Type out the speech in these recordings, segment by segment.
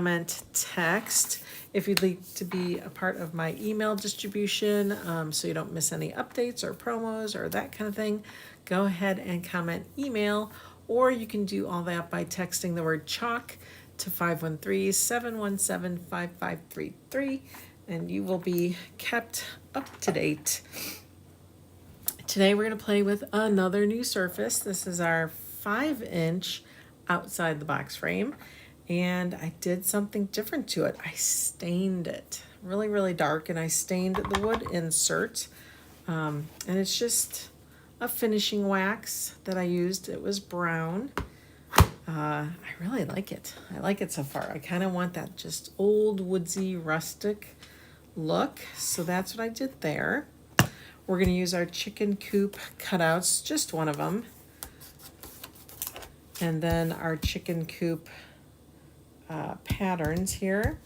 comment text if you'd like to be a part of my email distribution, so you don't miss any updates or promos or that kind of thing. Go ahead and comment email, or you can do all that by texting the word chalk to 513-717-5533, and you will be kept up to date. Today we're going to play with another new surface. This is our 5-inch outside the box frame, and I did something different to it. I stained it really dark, and I stained the wood insert, and it's just a finishing wax that I used. It was brown. I really like it. I like it so far. I kind of want that just old woodsy rustic look, so that's what I did there. We're going to use our chicken coop cutouts, just one of them, and then our chicken coop patterns here.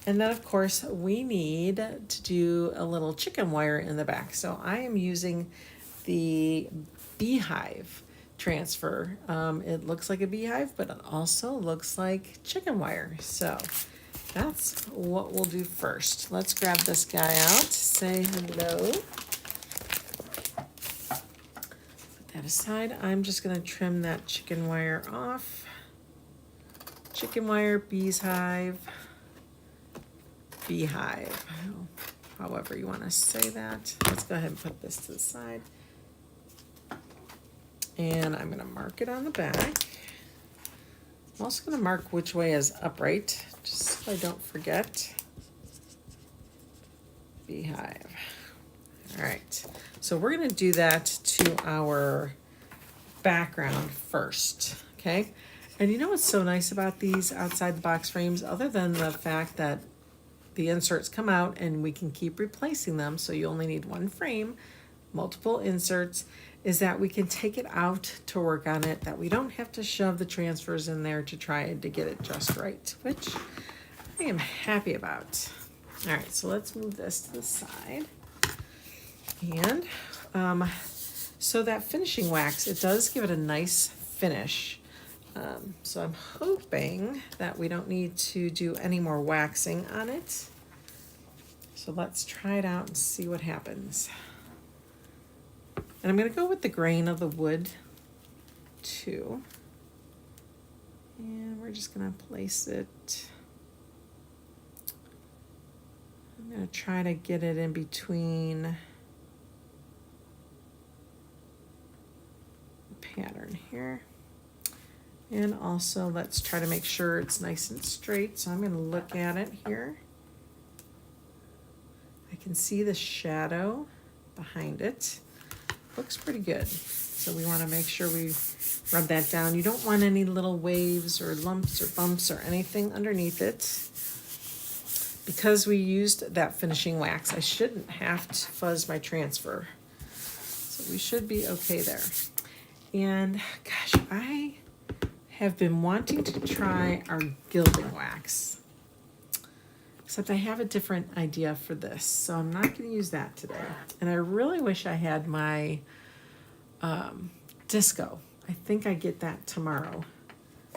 And then of course we need to do a little chicken wire in the back. So I am using the beehive transfer. It looks like a beehive, but it also looks like chicken wire. So that's what we'll do first. Let's grab this guy out, say hello. Put that aside. I'm just gonna trim that chicken wire off. Chicken wire, beehive, however you want to say that. Let's go ahead and put this to the side. And I'm going to mark it on the back. I'm also going to mark which way is upright, just so I don't forget. Beehive. All right, so we're going to do that to our background first, okay? And you know what's so nice about these outside the box frames, other than the fact that the inserts come out and we can keep replacing them, so you only need one frame, multiple inserts, is that we can take it out to work on it, that we don't have to shove the transfers in there to try to get it just right, which I am happy about. All right, so let's move this to the side. And So that finishing wax, it does give it a nice finish. So I'm hoping that we don't need to do any more waxing on it. So let's try it out and see what happens. And I'm going to go with the grain of the wood too. And we're just going to place it. I'm going to try to get it in between the pattern here. And also let's try to make sure it's nice and straight. So I'm going to look at it here. I can see the shadow behind it. Looks pretty good. So we want to make sure we rub that down. You don't want any little waves or lumps or bumps or anything underneath it. Because we used that finishing wax, I shouldn't have to fuzz my transfer. So we should be okay there. And gosh, I have been wanting to try our gilding wax. Except I have a different idea for this, so I'm not going to use that today. And I really wish I had my disco. I think I get that tomorrow.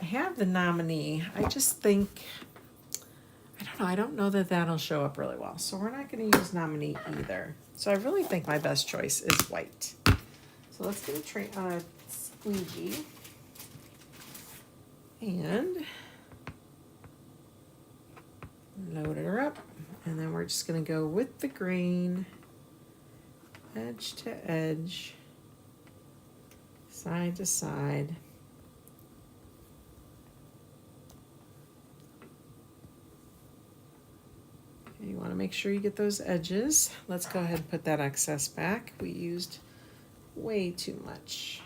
I have the nominee. I just think, I don't know that that'll show up really well. So we're not going to use nominee either. So I really think my best choice is white. So let's get a squeegee. And load her up, and then we're just going to go with the grain, edge to edge, side to side. Okay, you want to make sure you get those edges. Let's go ahead and put that excess back. We used way too much.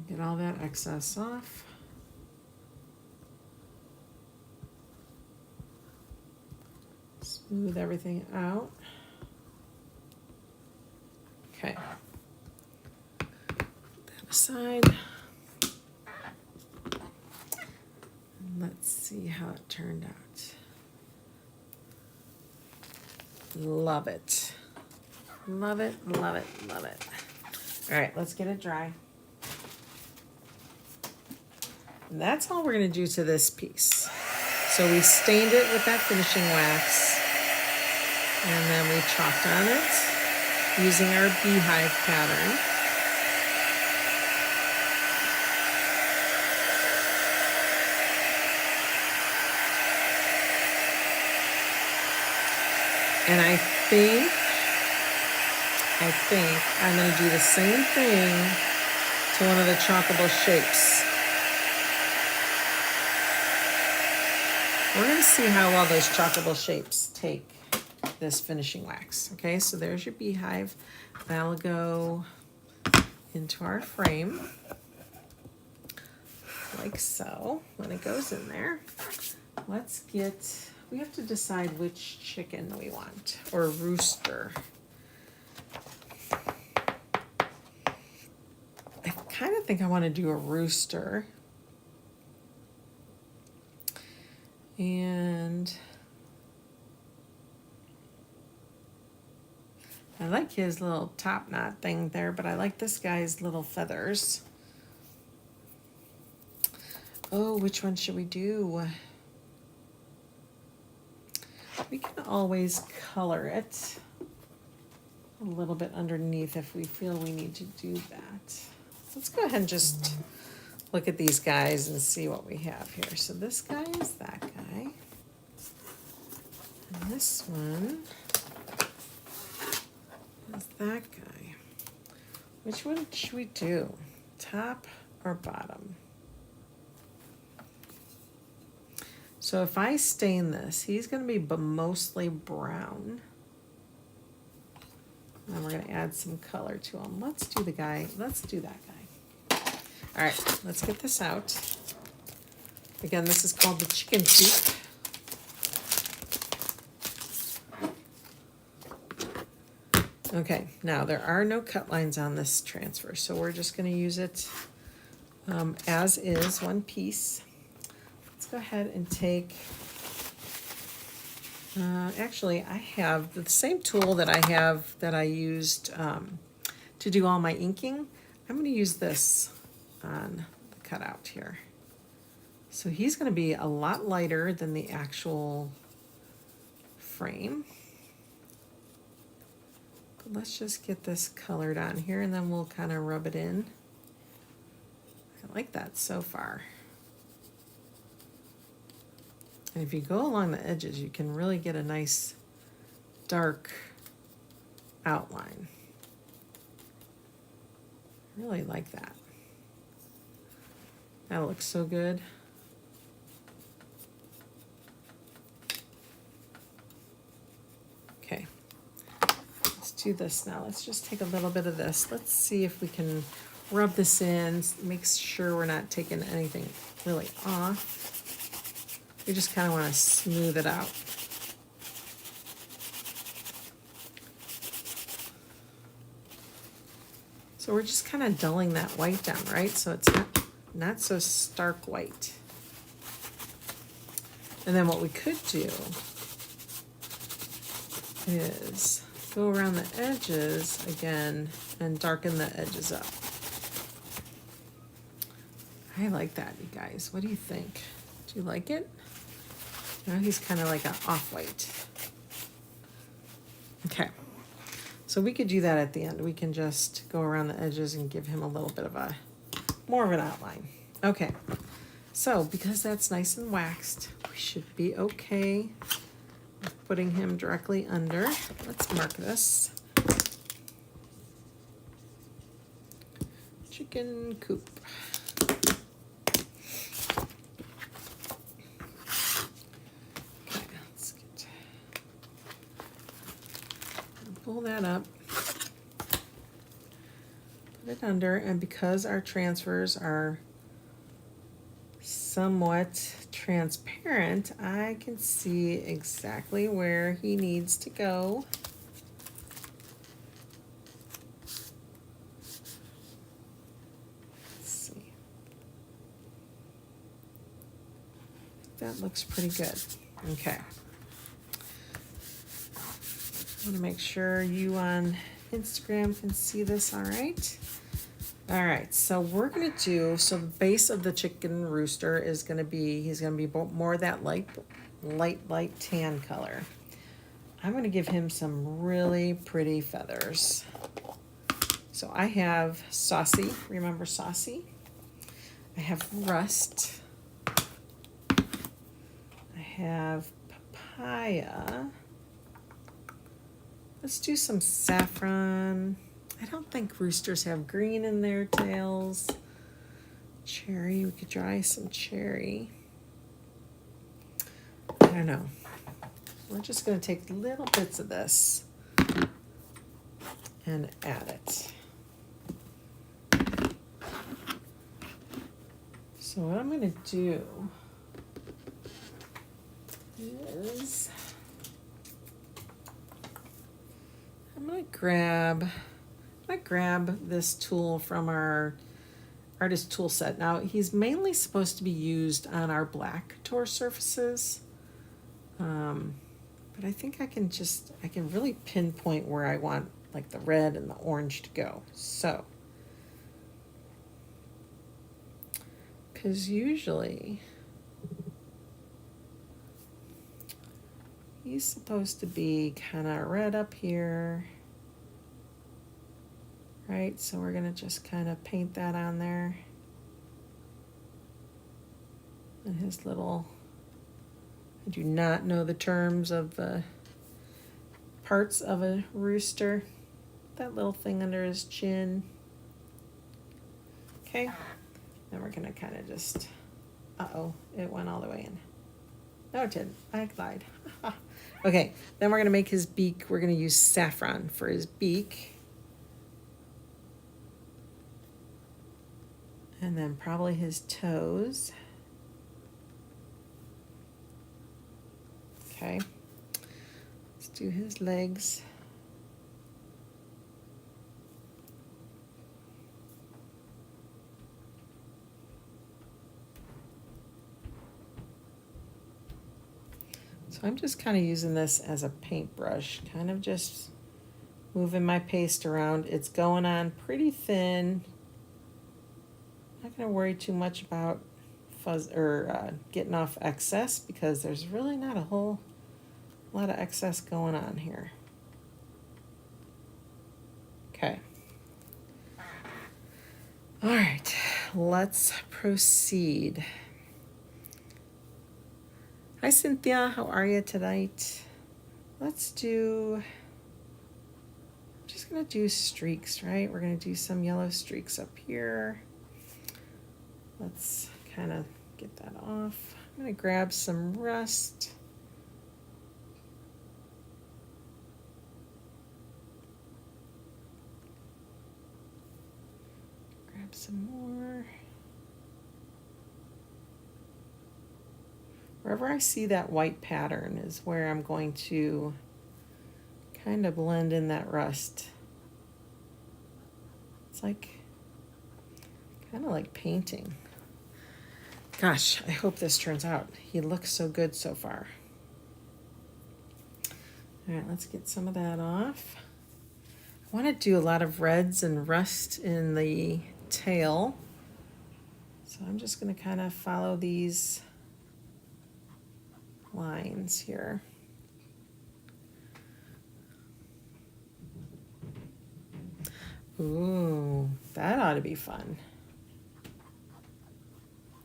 Get all that excess off. Smooth everything out. Okay. Put that aside. Let's see how it turned out. Love it. Love it, love it, love it. All right, let's get it dry. And that's all we're going to do to this piece. So we stained it with that finishing wax, and then we chalked on it using our beehive pattern. And I think I'm going to do the same thing to one of the chalkable shapes. We're going to see how well those chalkable shapes take this finishing wax. Okay, so there's your beehive. That'll go into our frame like so. When it goes in there, we have to decide which chicken we want, or rooster. I kind of think I want to do a rooster. And I like his little top knot thing there, but I like this guy's little feathers. Oh, which one should we do? We can always color it a little bit underneath if we feel we need to do that. Let's go ahead and just look at these guys and see what we have here. So this guy is that guy. And this one is that guy. Which one should we do? Top or bottom? So if I stain this, he's going to be mostly brown. And we're going to add some color to him. Let's do that guy. All right, let's get this out. Again, this is called the chicken coop. Okay, now there are no cut lines on this transfer, so we're just going to use it as is, one piece. Let's go ahead and take Actually, I have the same tool that I used to do all my inking. I'm going to use this on the cutout here. So he's going to be a lot lighter than the actual frame. But let's just get this colored on here and then we'll kind of rub it in. I like that so far. And if you go along the edges, you can really get a nice dark outline. I really like that. That looks so good. Okay, let's do this now. Let's just take a little bit of this. Let's see if we can rub this in, make sure we're not taking anything really off. We just kind of want to smooth it out. So we're just kind of dulling that white down, right? So it's not so stark white. And then what we could do is go around the edges again and darken the edges up. I like that, you guys. What do you think? Do you like it? Now he's kind of like an off-white. Okay, so we could do that at the end. We can just go around the edges and give him a little bit of a, more of an outline. Okay, so because that's nice and waxed, we should be okay with putting him directly under. Let's mark this. Chicken coop. Pull that up, put it under, and because our transfers are somewhat transparent, I can see exactly where he needs to go. Let's see. That looks pretty good. Okay. I want to make sure you on Instagram can see this all right. All right, so we're going to do, so the base of the chicken rooster is going to be, he's going to be more that light tan color. I'm going to give him some really pretty feathers. So I have Saucy, remember Saucy? I have Rust. I have Papaya. Let's do some saffron. I don't think roosters have green in their tails. Cherry, we could try some cherry. I don't know. We're just going to take little bits of this and add it. So what I'm going to do is I'm going to grab this tool from our artist tool set. Now he's mainly supposed to be used on our black Couture surfaces, but I think I can really pinpoint where I want like the red and the orange to go. So, because usually he's supposed to be kind of red up here, right? So we're gonna just kind of paint that on there. And his little, I do not know the terms of the parts of a rooster. That little thing under his chin. Okay, then we're gonna kind of just, uh-oh, it went all the way in. No, it didn't, I lied. Okay, then we're gonna make his beak, we're gonna use saffron for his beak. And then probably his toes. Okay, let's do his legs. So I'm just kind of using this as a paintbrush, kind of just moving my paste around. It's going on pretty thin. Not going to worry too much about fuzz or getting off excess because there's really not a whole lot of excess going on here. Okay. All right, let's proceed. Hi Cynthia, how are you tonight? Let's do, I'm just gonna do streaks, right? We're gonna do some yellow streaks up here. Let's kind of get that off. I'm gonna grab some rust. Grab some more. Wherever I see that white pattern is where I'm going to kind of blend in that rust. It's like, kind of like painting. Gosh, I hope this turns out. He looks so good so far. All right, let's get some of that off. I want to do a lot of reds and rust in the tail. So I'm just going to kind of follow these lines here. Ooh, that ought to be fun.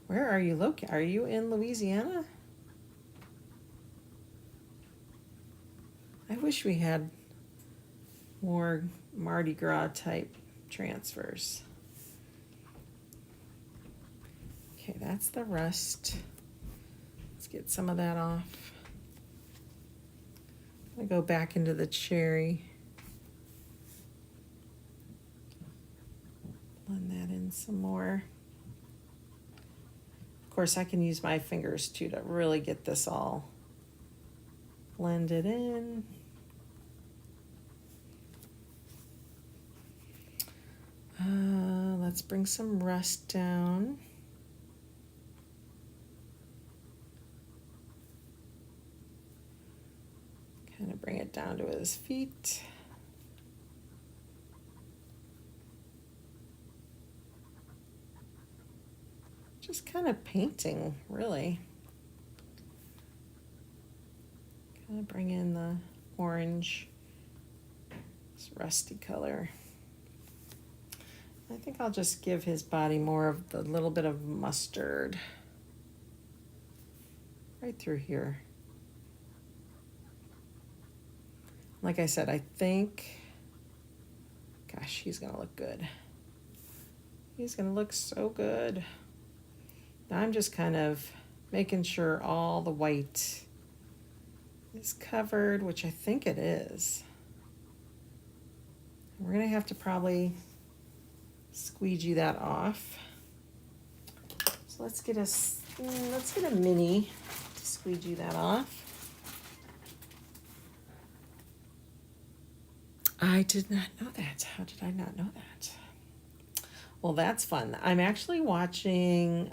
Where are you located? Are you in Louisiana? I wish we had more Mardi Gras type transfers. Okay, that's the rust. Let's get some of that off. I'm gonna go back into the cherry. Blend that in some more. Of course, I can use my fingers too to really get this all blended in. Let's bring some rust down. Kind of bring it down to his feet. Just kind of painting, really. Kind of bring in the orange, this rusty color. I think I'll just give his body more of the little bit of mustard right through here. Like I said, I think, gosh, he's gonna look good. He's gonna look so good. Now I'm just kind of making sure all the white is covered, which I think it is. We're gonna have to probably squeegee that off. So let's get a mini to squeegee that off. I did not know that. How did I not know that? Well, that's fun. I'm actually watching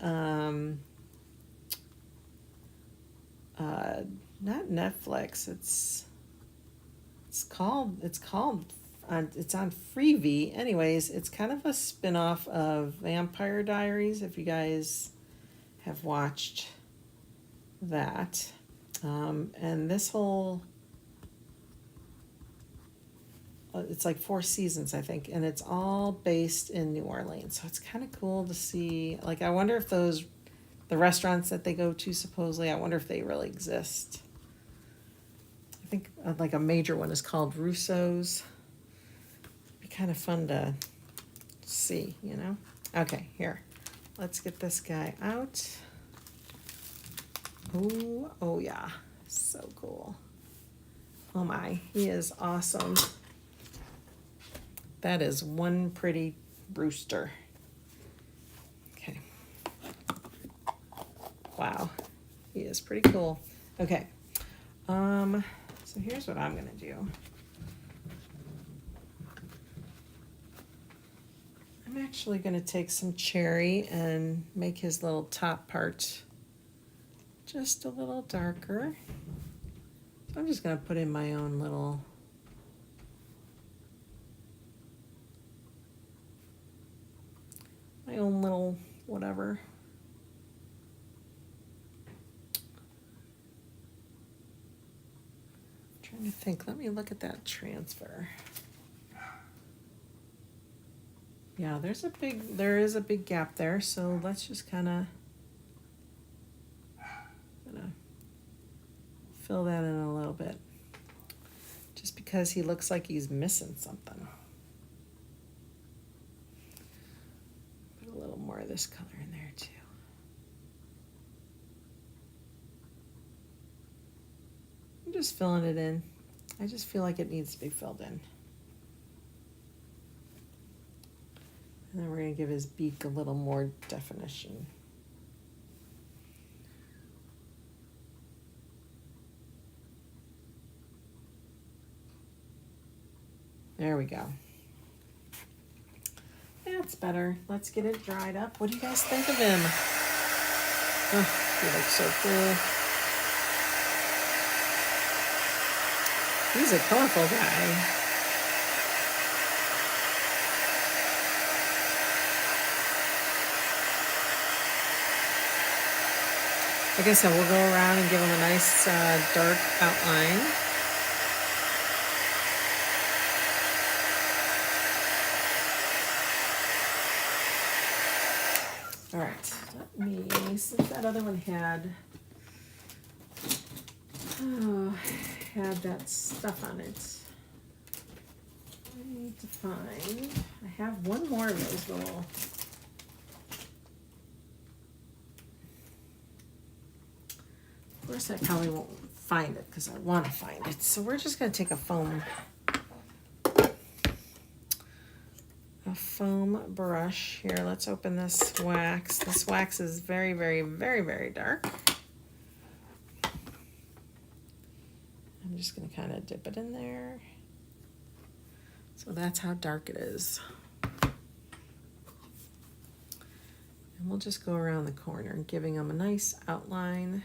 not Netflix. It's on Freevee. Anyways, it's kind of a spin-off of Vampire Diaries, if you guys have watched that. And this whole, it's like 4 seasons, I think, and it's all based in New Orleans. So it's kind of cool to see. Like, I wonder if the restaurants that they go to, supposedly, I wonder if they really exist. I think like a major one is called Russo's. Be kind of fun to see, you know? Okay, here. Let's get this guy out. Ooh, oh yeah, so cool. Oh my, he is awesome. That is one pretty rooster. Okay. Wow, he is pretty cool. Okay, so here's what I'm gonna do. I'm actually gonna take some cherry and make his little top part just a little darker. I'm just gonna put in my own little whatever. I'm trying to think. Let me look at that transfer. Yeah, there is a big gap there, so let's just kind of fill that in a little bit. Just because he looks like he's missing something. Put a little more of this color in there too. I'm just filling it in. I just feel like it needs to be filled in. And then we're going to give his beak a little more definition. There we go. That's better. Let's get it dried up. What do you guys think of him? Oh, he looks so cool. He's a colorful guy. Like I said, we'll go around and give him a nice dark outline. All right, let me, since that other one had that stuff on it, I need to find, I have one more of those little, of course I probably won't find it because I want to find it. So we're just going to take a foam brush here. Let's open this wax. This wax is very, very, very, very dark. I'm just going to kind of dip it in there. So that's how dark it is. And we'll just go around the corner, giving them a nice outline.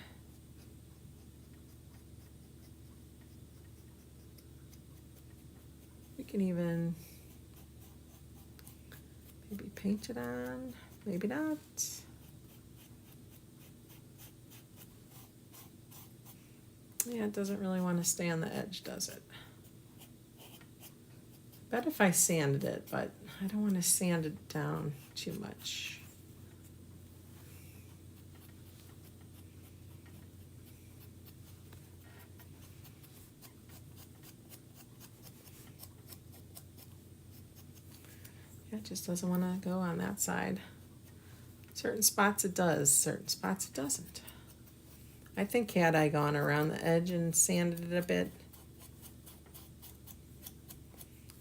We can even maybe paint it on, maybe not. Yeah, it doesn't really want to stay on the edge, does it? I bet if I sanded it, but I don't want to sand it down too much. It just doesn't want to go on that side. Certain spots it does, certain spots it doesn't. I think had I gone around the edge and sanded it a bit,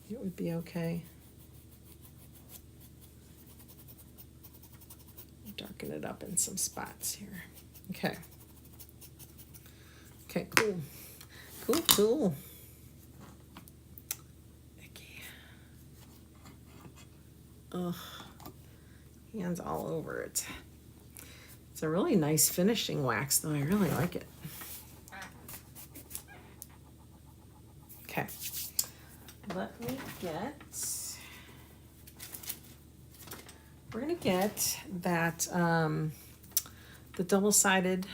it would be okay. Darken it up in some spots here. Okay. Okay, cool. Cool, cool. Ugh, hands all over it. It's a really nice finishing wax, though. I really like it. Okay, let me get, we're gonna get that, the double-sided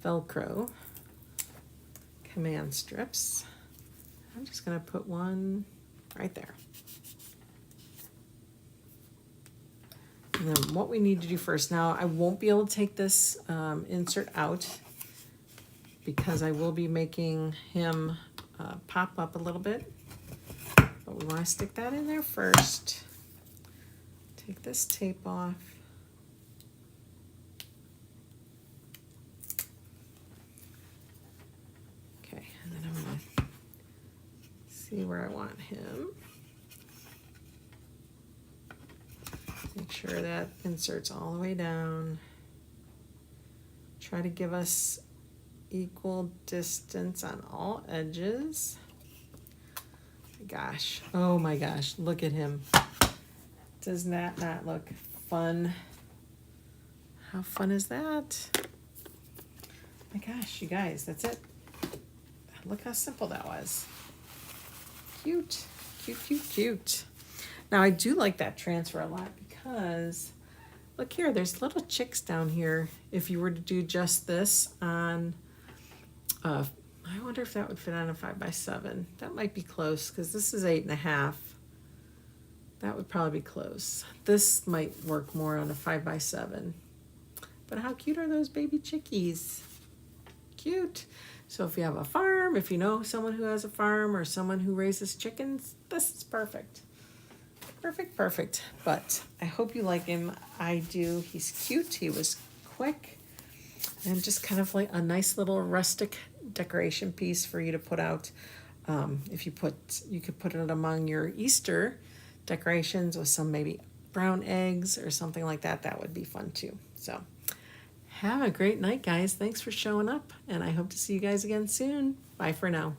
Velcro command strips. I'm just gonna put one right there. And then what we need to do first, now I won't be able to take this insert out because I will be making him pop up a little bit, but we want to stick that in there first. Take this tape off. Okay, and then I'm going to see where I want him. Make sure that inserts all the way down. Try to give us equal distance on all edges. Gosh, oh my gosh, look at him. Does that not look fun? How fun is that? My gosh, you guys, that's it. Look how simple that was. Cute, cute, cute, cute. Now I do like that transfer a lot because look here, there's little chicks down here. If you were to do just this on, I wonder if that would fit on a 5x7. That might be close because this is 8.5. That would probably be close. This might work more on a 5x7. But how cute are those baby chickies? Cute. So if you have a farm, if you know someone who has a farm or someone who raises chickens, this is perfect. Perfect, perfect. But I hope you like him. I do. He's cute. He was quick. And just kind of like a nice little rustic decoration piece for you to put out. If you could put it among your Easter decorations with some maybe brown eggs or something like that. That would be fun too. So have a great night, guys. Thanks for showing up, and I hope to see you guys again soon. Bye for now.